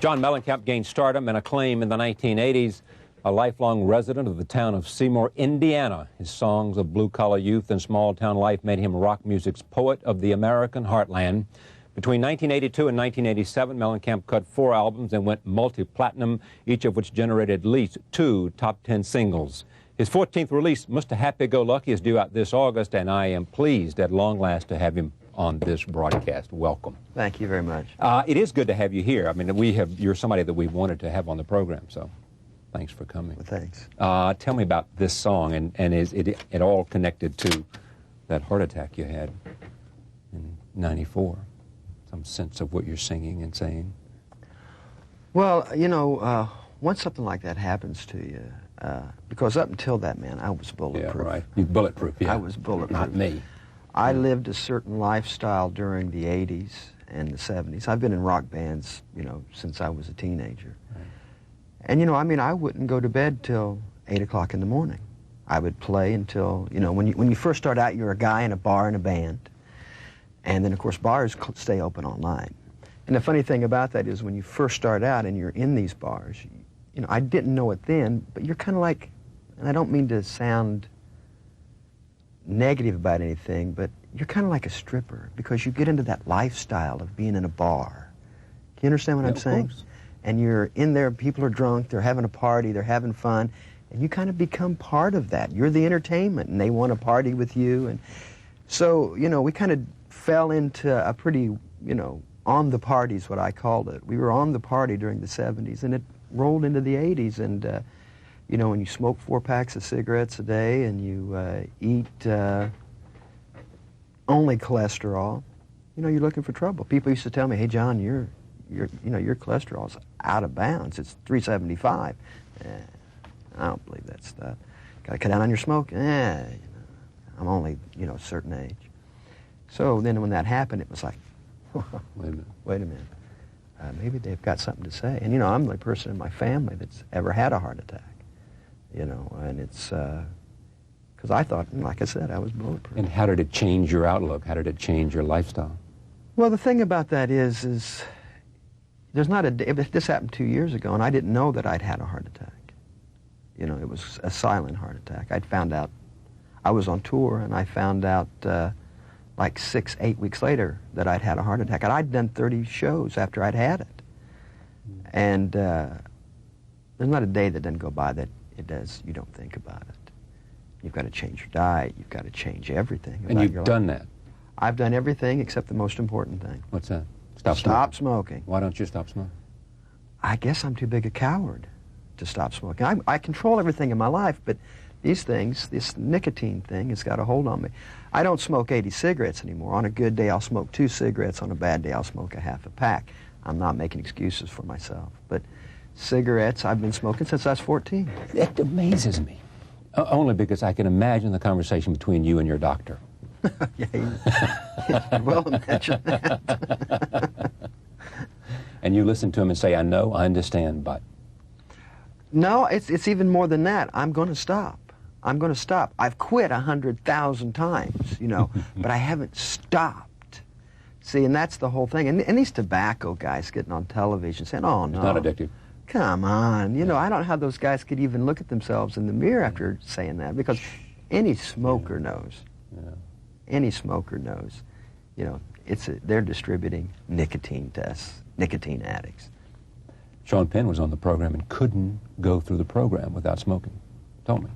John Mellencamp gained stardom and acclaim in the 1980s. A lifelong resident of the town of Seymour, Indiana, his songs of blue-collar youth and small-town life made him rock music's poet of the American heartland. Between 1982 and 1987, Mellencamp cut 4 albums and went multi-platinum, each of which generated at least 2 top 10 singles. His 14th release, Mr. Happy-Go-Lucky, is due out this August, and I am pleased at long last to have him on this broadcast. Welcome. Thank you very much. It is good to have you here. I mean, you're somebody that we've wanted to have on the program, so thanks for coming. Well, thanks. Tell me about this song, and is it all connected to that heart attack you had in '94? Some sense of what you're singing and saying? Well, you know, once something like that happens to you, because up until that, man, I was bulletproof. Yeah, right. You're bulletproof, yeah. I was bulletproof. Not me. I lived a certain lifestyle during the 80s and the 70s. I've been in rock bands, you know, since I was a teenager. Right. And, you know, I mean, I wouldn't go to bed till 8 o'clock in the morning. I would play until, you know, when you first start out, you're a guy in a bar in a band. And then, of course, bars stay open all night. And the funny thing about that is when you first start out and you're in these bars, you know, I didn't know it then, but you're kind of like, and I don't mean to sound negative about anything, but you're kind of like a stripper because you get into that lifestyle of being in a bar. Do you understand what I'm saying? Course. And you're in there, people are drunk, they're having a party, they're having fun, and you kind of become part of that. You're the entertainment, and they want to party with you. And so, you know, we kind of fell into a pretty, you know, on the party is what I called it. We were on the party during the 70s, and it rolled into the 80s, and you know, when you smoke 4 packs of cigarettes a day and you eat only cholesterol, you know, you're looking for trouble. People used to tell me, "Hey, John, you know, your cholesterol's out of bounds. It's 375." I don't believe that stuff. Got to cut down on your smoke. You know, I'm only, you know, a certain age. So then when that happened, it was like, wait a minute. Maybe they've got something to say. And, you know, I'm the person in my family that's ever had a heart attack. You know, and it's, because I thought, like I said, I was bulletproof. And how did it change your outlook? How did it change your lifestyle? Well, the thing about that is there's not a day, this happened 2 years ago, and I didn't know that I'd had a heart attack. You know, it was a silent heart attack. I'd found out, I was on tour, and I found out like 6, 8 weeks later that I'd had a heart attack. And I'd done 30 shows after I'd had it. And there's not a day that doesn't go by that you don't think about it. You've got to change your diet. You've got to change everything. And you've done that? I've done everything except the most important thing. What's that? Stop smoking. Why don't you stop smoking? I guess I'm too big a coward to stop smoking. I control everything in my life, but these things, this nicotine thing has got a hold on me. I don't smoke 80 cigarettes anymore. On a good day, I'll smoke 2 cigarettes. On a bad day, I'll smoke a half a pack. I'm not making excuses for myself. But cigarettes, I've been smoking since I was 14. It amazes me, only because I can imagine the conversation between you and your doctor. Yeah, well, imagine that. And you listen to him and say, "I know, I understand, but..." No, it's even more than that. I'm going to stop. I'm going to stop. I've quit 100,000 times, you know, but I haven't stopped. See, and that's the whole thing. And these tobacco guys getting on television saying, "Oh, no. It's not addictive." Come on. You know, I don't know how those guys could even look at themselves in the mirror after saying that, because any smoker knows. Yeah. Any smoker knows. You know, they're distributing nicotine to us, nicotine addicts. Sean Penn was on the program and couldn't go through the program without smoking. Told me.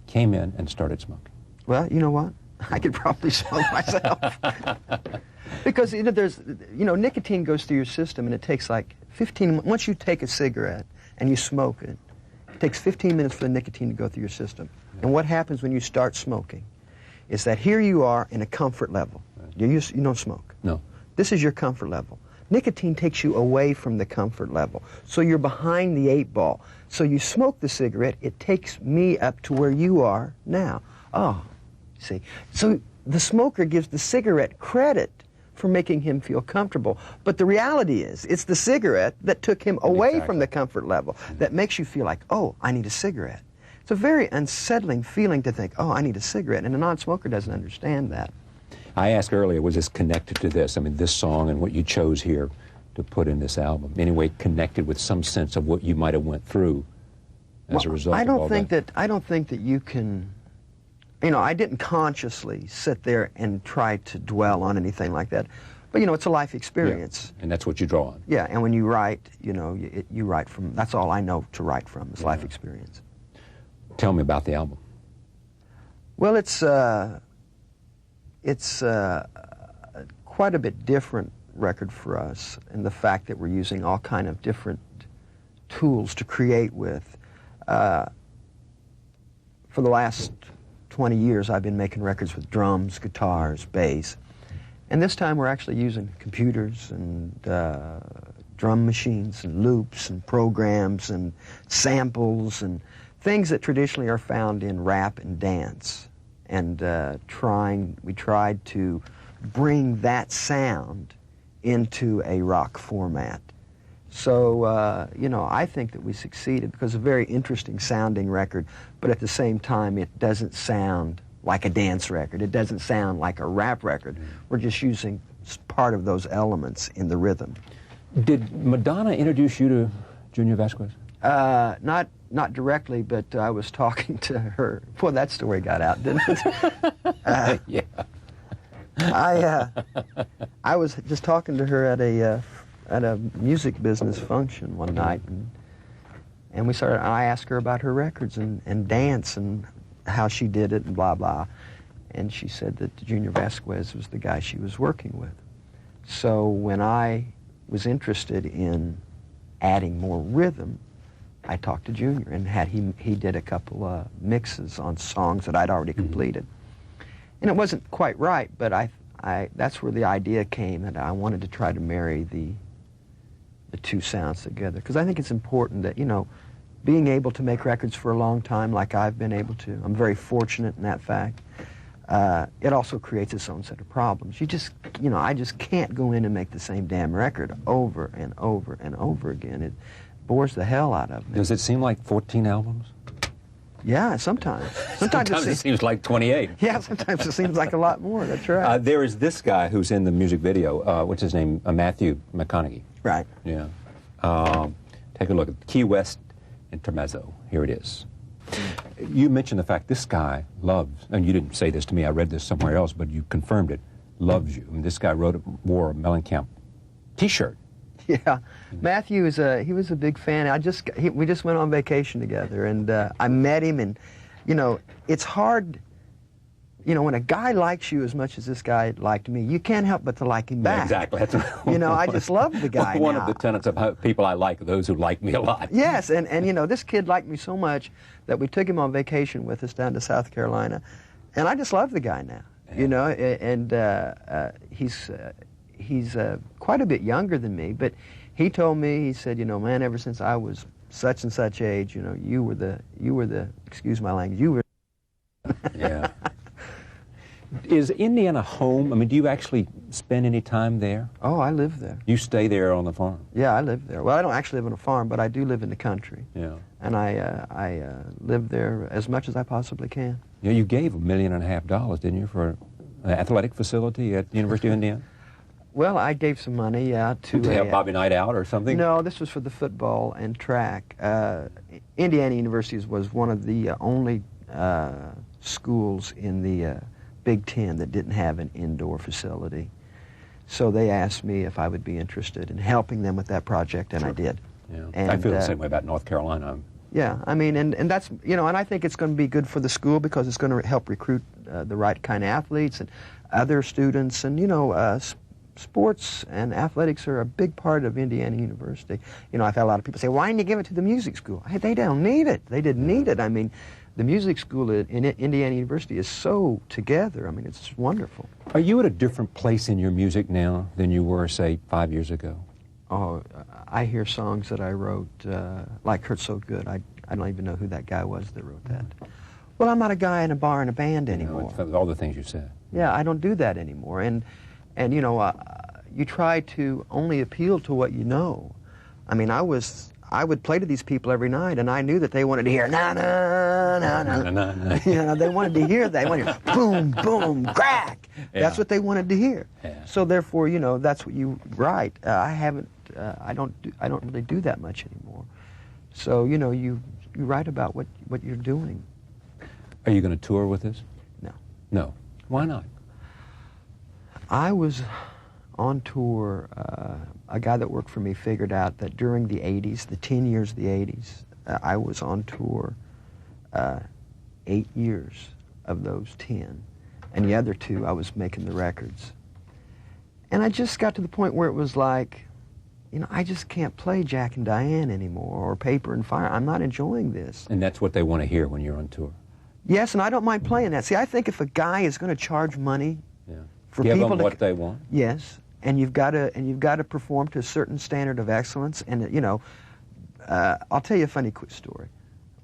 Came in and started smoking. Well, you know what? I could probably smoke myself. Because, you know, nicotine goes through your system, and it takes like 15, once you take a cigarette and you smoke it, it takes 15 minutes for the nicotine to go through your system. Yeah. And what happens when you start smoking is that here you are in a comfort level. Right. You don't smoke. No. This is your comfort level. Nicotine takes you away from the comfort level. So you're behind the 8 ball. So you smoke the cigarette, it takes me up to where you are now. Oh, see. So the smoker gives the cigarette credit for making him feel comfortable. But the reality is, it's the cigarette that took him away from the comfort level that makes you feel like, oh, I need a cigarette. It's a very unsettling feeling to think, oh, I need a cigarette. And a non-smoker doesn't understand that. I asked earlier, was this connected to this? I mean, this song and what you chose here to put in this album? Anyway, connected with some sense of what you might have went through as a result I of don't all think that? I don't think that you can. You know, I didn't consciously sit there and try to dwell on anything like that. But, you know, it's a life experience. Yeah. And that's what you draw on. Yeah, and when you write, you know, you write from, that's all I know to write from, is life experience. Tell me about the album. Well, it's quite a bit different record for us in the fact that we're using all kind of different tools to create with. For the last 20 years, I've been making records with drums, guitars, bass. And this time we're actually using computers and drum machines and loops and programs and samples and things that traditionally are found in rap and dance. And we tried to bring that sound into a rock format. So, you know, I think that we succeeded because it's a very interesting sounding record, but at the same time it doesn't sound like a dance record. It doesn't sound like a rap record. We're just using part of those elements in the rhythm. Did Madonna introduce you to Junior Vasquez? Not directly, but I was talking to her. Boy, that story got out, didn't it? Yeah. I was just talking to her at a music business function one night, and we started. I asked her about her records and dance and how she did it and blah blah, and she said that Junior Vasquez was the guy she was working with. So when I was interested in adding more rhythm, I talked to Junior and he did a couple mixes on songs that I'd already completed. And it wasn't quite right, but that's where the idea came, that I wanted to try to marry the two sounds together, because I think it's important that, you know, being able to make records for a long time like I've been able to, I'm very fortunate in that fact, it also creates its own set of problems. You just, you know, I just can't go in and make the same damn record over and over and over again. It bores the hell out of me. Does it seem like 14 albums? Yeah, sometimes. Sometimes it seems like 28. Yeah, sometimes it seems like a lot more. That's right. There is this guy who's in the music video. What's his name? Matthew McConaughey. Right. Yeah. Take a look at Key West Intermezzo. Here it is. You mentioned the fact this guy loves, and you didn't say this to me, I read this somewhere else, but you confirmed it, loves you. I mean, this guy wore a Mellencamp T-shirt. Yeah, Matthew he was a big fan. We just went on vacation together, and I met him, and you know, it's hard. You know, when a guy likes you as much as this guy liked me, you can't help but to like him back. Yeah, exactly. You know, I just love the guy. One of the tenets of how people I like are those who like me a lot. Yes, and you know, this kid liked me so much that we took him on vacation with us down to South Carolina, and I just love the guy now. Yeah. You know, and he's quite a bit younger than me, but he told me, he said, you know, man, ever since I was such and such age, you know, you were the excuse my language, you were. Yeah. Is Indiana home? I mean, do you actually spend any time there? Oh, I live there. You stay there on the farm? Yeah, I live there. Well, I don't actually live on a farm, but I do live in the country. Yeah. And I live there as much as I possibly can. Yeah, you gave $1.5 million, didn't you, for an athletic facility at the University of Indiana? Well, I gave some money, yeah, to have Bobby Knight out or something? No, this was for the football and track. Indiana University was one of the only schools in the Big Ten that didn't have an indoor facility. So they asked me if I would be interested in helping them with that project, and I did. Yeah. And, I feel the same way about North Carolina. Yeah, I mean, and that's, you know, and I think it's going to be good for the school because it's going to help recruit the right kind of athletes and other students, and, you know, sports and athletics are a big part of Indiana University. You know, I've had a lot of people say, why didn't you give it to the music school? Hey, they don't need it. They didn't need it. I mean, the music school at Indiana University is so together. I mean, it's wonderful. Are you at a different place in your music now than you were, say, 5 years ago? Oh, I hear songs that I wrote, like Hurt So Good. I don't even know who that guy was that wrote that. Well, I'm not a guy in a bar and a band anymore. You know, all the things you said. Yeah, I don't do that anymore. And you know, you try to only appeal to what you know. I mean, I would play to these people every night, and I knew that they wanted to hear na na na na na na. You know, they wanted to hear that. They wanted to hear boom, boom, crack. Yeah. That's what they wanted to hear. Yeah. So therefore, you know, that's what you write. I haven't I don't really do that much anymore. So you write about what you're doing. Are you going to tour with this? No. No. Why not? I was on tour. A guy that worked for me figured out that during the 80s, the 10 years of the 80s, I was on tour 8 years of those 10. And the other 2, I was making the records. And I just got to the point where it was like, I just can't play Jack and Diane anymore, or Paper and Fire. I'm not enjoying this. And that's what they want to hear when you're on tour. Yes, and I don't mind playing that. See, I think if a guy is going to charge money for Give people them what they want. Yes, and you've got to perform to a certain standard of excellence. And I'll tell you a funny quick story.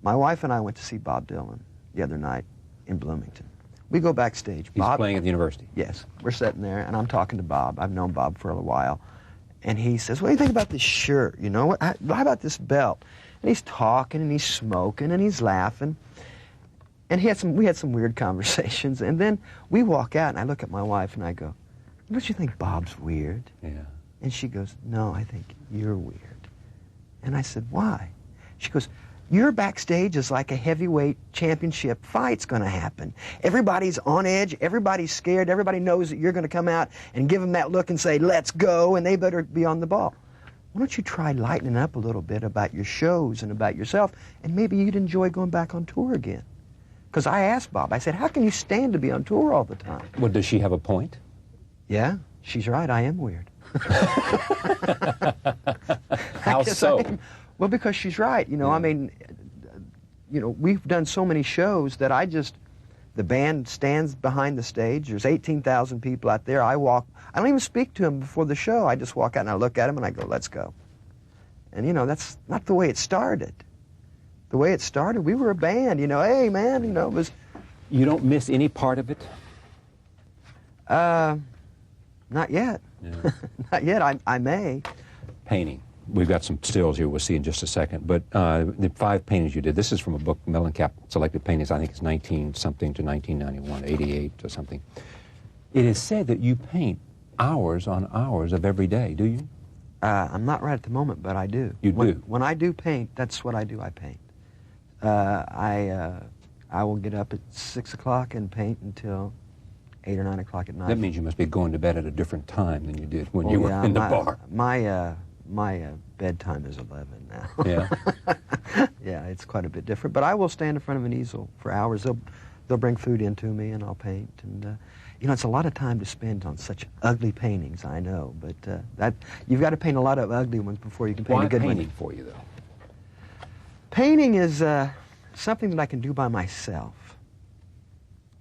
My wife and I went to see Bob Dylan the other night in Bloomington. We go backstage. He's playing at the university. Yes, we're sitting there, and I'm talking to Bob. I've known Bob for a while. And he says, what do you think about this shirt? How about this belt? And he's talking, and he's smoking, and he's laughing. And we had some weird conversations. And then we walk out, and I look at my wife, and I go, don't you think Bob's weird? Yeah. And she goes, no, I think you're weird. And I said, why? She goes, your backstage is like a heavyweight championship fight's going to happen. Everybody's on edge. Everybody's scared. Everybody knows that you're going to come out and give them that look and say, let's go, and they better be on the ball. Why don't you try lightening up a little bit about your shows and about yourself, and maybe you'd enjoy going back on tour again. Because I asked Bob, I said, how can you stand to be on tour all the time? Well, does she have a point? Yeah, she's right. I am weird. How so? Well, because she's right. I mean, we've done so many shows that the band stands behind the stage. There's 18,000 people out there. I don't even speak to them before the show. I just walk out and I look at them and I go, let's go. And, that's not the way it started. The way it started, we were a band, hey, man, it was... You don't miss any part of it? Not yet. Yeah. Not yet. I may. Painting. We've got some stills here we'll see in just a second. But the 5 paintings you did, this is from a book, Mellencamp Selected Paintings. I think it's 19-something to 1991, 88 or something. It is said that you paint hours on hours of every day, do you? I'm not right at the moment, but I do. You do? When I do paint, that's what I do. I paint. I will get up at 6 o'clock and paint until 8 or 9 o'clock at night. That means you must be going to bed at a different time than you did when you were in the bar. My bedtime is 11 now. Yeah. Yeah, it's quite a bit different. But I will stand in front of an easel for hours. They'll bring food in to me, and I'll paint. And it's a lot of time to spend on such ugly paintings, I know. But you've got to paint a lot of ugly ones before you can paint a good one. Why painting for you, though? Painting is something that I can do by myself.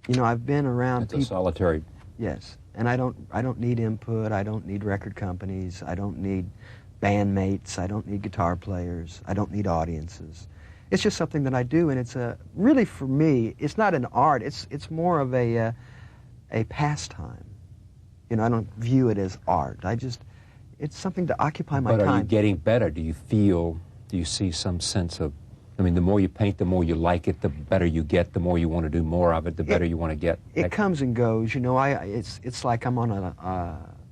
I've been around it's people. It's a solitary. Yes, and I don't need input. I don't need record companies. I don't need bandmates. I don't need guitar players. I don't need audiences. It's just something that I do, and it's really for me. It's not an art. It's more of a pastime. I don't view it as art. It's something to occupy my time. But are you getting better? Do you see some sense of? I mean, the more you paint, the more you like it, the better you get, the more you want to do more of it, the better you want to get. It comes and goes, it's like I'm on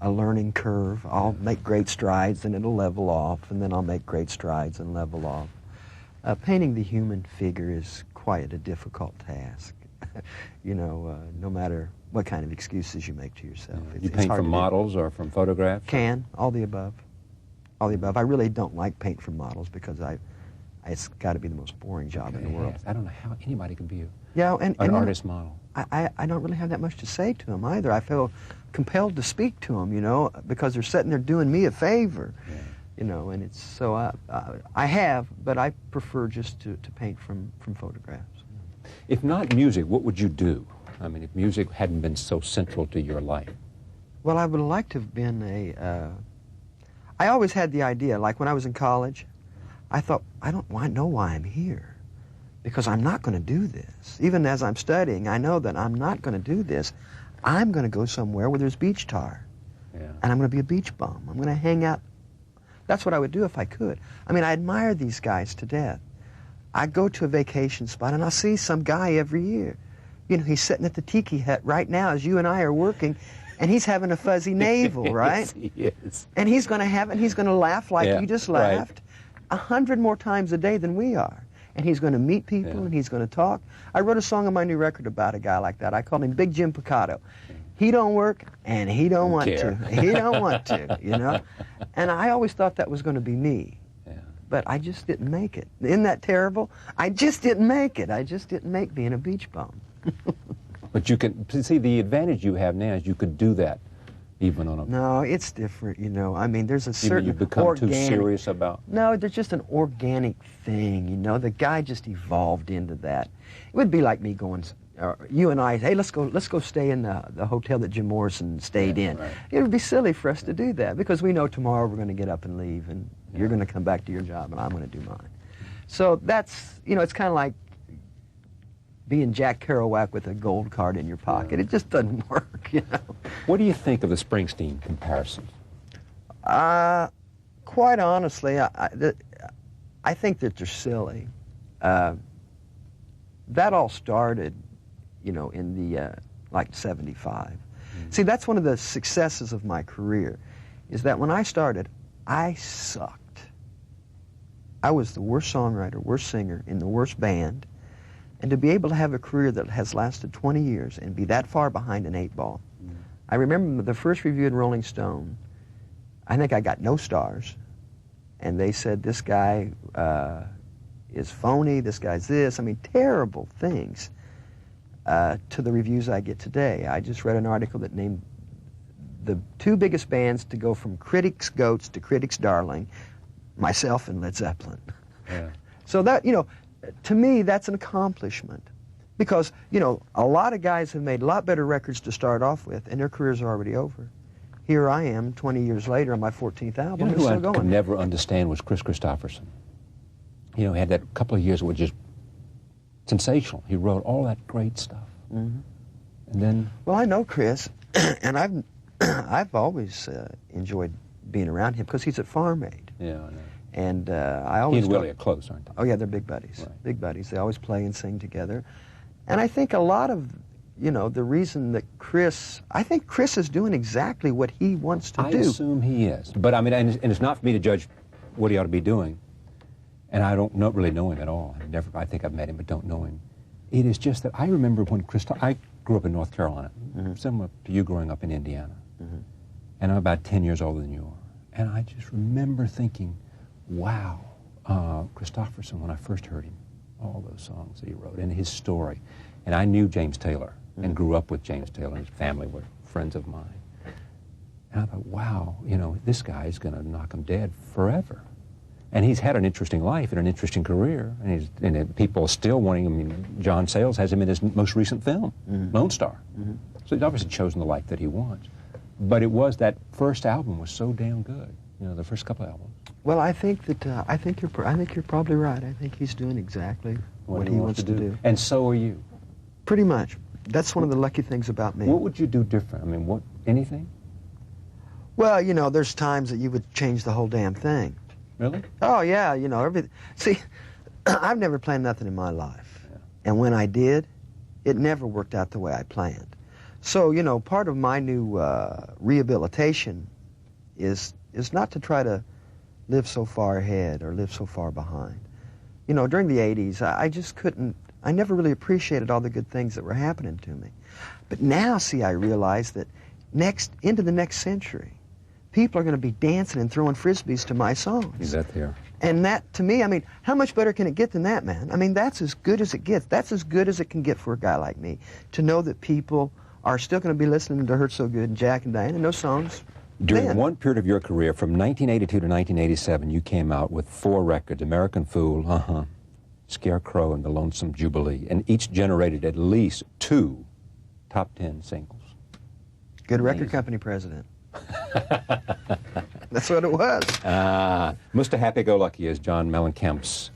a learning curve. I'll make great strides and it'll level off, and then I'll make great strides and level off. Painting the human figure is quite a difficult task, no matter what kind of excuses you make to yourself. Yeah. You paint from models or from photographs? All the above. All the above. I really don't like paint from models because it's got to be the most boring job in the world. I don't know how anybody can be an artist model. I don't really have that much to say to them either. I feel compelled to speak to them, because they're sitting there doing me a favor, and it's so I have, but I prefer just to paint from photographs. If not music, what would you do? I mean, if music hadn't been so central to your life. Well, I would have liked to have been I always had the idea, like when I was in college, I thought, I know why I'm here, because I'm not going to do this. Even as I'm studying, I know that I'm not going to do this. I'm going to go somewhere where there's beach tar, and I'm going to be a beach bum. I'm going to hang out. That's what I would do if I could. I mean, I admire these guys to death. I go to a vacation spot, and I'll see some guy every year. He's sitting at the tiki hut right now as you and I are working, and he's having a fuzzy navel, right? Yes, he is. And he's going to have it, and he's going to laugh like Yeah, you just right. laughed 100 more times a day than we are. And he's going to meet people, Yeah. and he's going to talk. I wrote a song on my new record about a guy like that. I called him Big Jim Picado. He don't work, and he don't want to. He don't want to, you know? And I always thought that was going to be me. Yeah. But I just didn't make it. Isn't that terrible? I just didn't make it. I just didn't make being a beach bum. But you can see the advantage you have now is you could do that even on a. No, it's different, you know. I mean, there's a You mean certain you become organic... too serious about. No, there's just an organic thing, you know. The guy just evolved into that. It would be like me going, you and I, hey, let's go stay in the hotel that Jim Morrison stayed in. Right. It would be silly for us to do that because we know tomorrow we're going to get up and leave, and you're going to come back to your job, and I'm going to do mine. So that's, you know, it's kind of like being Jack Kerouac with a gold card in your pocket. It just doesn't work, you know. What do you think of the Springsteen comparison? Quite honestly, I think that they're silly. That all started, you know, in the, like 75. See, that's one of the successes of my career, is that when I started, I sucked. I was the worst songwriter, worst singer, in the worst band. And to be able to have a career that has lasted 20 years and be that far behind an 8-ball. I remember the first review in Rolling Stone, I think I got no stars. And they said, this guy is phony, this guy's this. I mean, terrible things to the reviews I get today. I just read an article that named the 2 biggest bands to go from critics' goats to critics' darling, myself and Led Zeppelin. Yeah. So that, you know, to me, that's an accomplishment. Because, you know, a lot of guys have made a lot better records to start off with, and their careers are already over. Here I am, 20 years later, on my 14th album, You know and who still I going. could never understand was Chris Christopherson. You know, he had that couple of years that were just sensational. He wrote all that great stuff. Mm-hmm. And then... Well, I know Chris, and I've always enjoyed being around him because he's at Farm Aid. Yeah, I know. And I He always... and Willie are close, aren't they? Oh, yeah, they're big buddies. Right. Big buddies. They always play and sing together. And I think a lot of, you know, the reason that I think Chris is doing exactly what he wants to do. I assume he is. But I mean, and it's not for me to judge what he ought to be doing. And I don't really know him at all. I think I've met him, but don't know him. It is just that I remember when I grew up in North Carolina, similar to you growing up in Indiana. And I'm about 10 years older than you are. And I just remember thinking, wow, Christopherson, when I first heard him, all those songs that he wrote, and his story. And I knew James Taylor and grew up with James Taylor, and his family were friends of mine. And I thought, wow, you know, this guy's going to knock him dead forever. And he's had an interesting life and an interesting career, and people are still wanting him. I mean, John Sayles has him in his most recent film, Lone Star. So he's obviously chosen the life that he wants. But it was that first album was so damn good, you know, the first couple albums. Well, I think you're probably right. I think he's doing exactly what he wants to do. And so are you. Pretty much. That's one of the lucky things about me. What would you do different? I mean, anything? Well, you know, there's times that you would change the whole damn thing. Really? Oh, yeah, you know, everything. See, I've never planned nothing in my life. Yeah. And when I did, it never worked out the way I planned. So, you know, part of my new rehabilitation is not to try to live so far ahead or live so far behind. You know, during the 80s, I just couldn't, I never really appreciated all the good things that were happening to me. But now, see, I realize that into the next century, people are going to be dancing and throwing Frisbees to my songs. Is that there? And that, to me, I mean, how much better can it get than that, man? I mean, that's as good as it gets. That's as good as it can get for a guy like me, to know that people are still going to be listening to Hurt So Good and Jack and Diane and those songs. During one period of your career, from 1982 to 1987, you came out with 4 records, American Fool, Scarecrow, and The Lonesome Jubilee, and each generated at least 2 top 10 singles. Good record company president. That's what it was. Mr. Happy-Go-Lucky, as John Mellencamp's